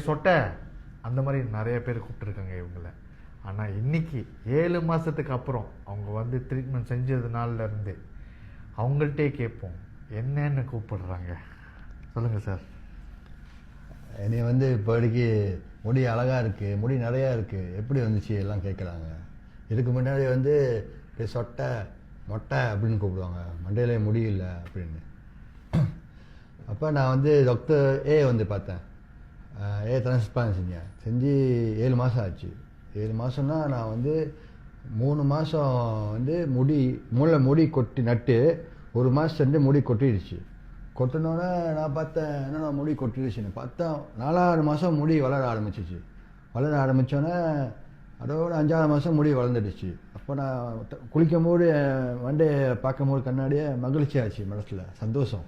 சொட்டை அந்த மாதிரி நிறைய பேர் கூப்பிட்டுருக்காங்க இவங்களை. ஆனால் இன்னைக்கு 7 மாதத்துக்கு அப்புறம் அவங்க வந்து ட்ரீட்மெண்ட் செஞ்சதுனால இருந்து அவங்கள்ட்டே கேட்போம் என்னன்னு கூப்பிடுறாங்க. சொல்லுங்கள் சார். என்னை வந்து இப்போதைக்கு முடி அழகாக இருக்குது, முடி நிறையா இருக்குது, எப்படி வந்துச்சு எல்லாம் கேட்குறாங்க. இதுக்கு முன்னாடி வந்து சொட்டை மொட்டை அப்படின்னு கூப்பிடுவாங்க, மண்டையிலே முடியல அப்படின்னு. அப்போ நான் வந்து டாக்டர் வந்து பார்த்தேன். டிரான்ஸ்பிளான்ட் செஞ்சு 7 மாதம் ஆச்சு. 7 மாதம்னா நான் வந்து 3 மாதம் வந்து முடி கொட்டி நட்டு 1 மாதம் சென்று முடி கொட்டிடுச்சு. கொட்டினோன்னே நான் பார்த்தேன் என்னென்ன முடி கொட்டிடுச்சுன்னு பார்த்தா 4ஆவது மாதம் முடி வளர ஆரம்பிச்சிச்சு. வளர ஆரம்பித்தோன்னே அதோட 5ஆவது மாதம் முடி வளர்ந்துடுச்சு. அப்போ நான் குளிக்கும் போது மண்டையை பார்க்கும் போது கண்ணாடியே மகிழ்ச்சி ஆச்சு, மனசில் சந்தோஷம்.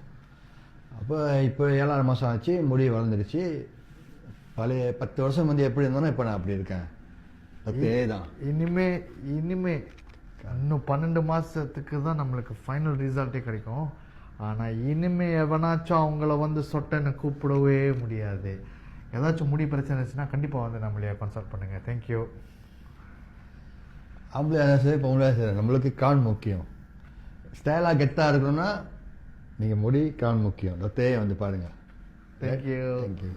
அப்போ இப்போ 7ஆவது மாதம் ஆச்சு, முடி வளர்ந்துடுச்சு. பழைய 10 வருஷம் வந்து எப்படி இருந்தோன்னா இப்போ நான் அப்படி இருக்கேன். தான் இனிமே இன்னும் 12 மாதத்துக்கு தான் நம்மளுக்கு ஃபைனல் ரிசல்ட்டே கிடைக்கும். ஆனால் இனிமே எவனாச்சும் அவங்கள வந்து சொட்டைன்னு கூப்பிடவே முடியாது. ஏதாச்சும் முடி பிரச்சனை இருந்துச்சுன்னா கண்டிப்பாக வந்து நம்மளையே கன்சல்ட் பண்ணுங்கள். தேங்க்யூ. ஆம்பளையாக சரி பொம்பளையாக சரி நம்மளுக்கு கான் முக்கியம். ஸ்டைலாக கெத்தாக இருக்கணும்னா நீங்கள் முடி கான் முக்கியம். வந்து பாருங்கள். தேங்க்யூ. தேங்க்யூ.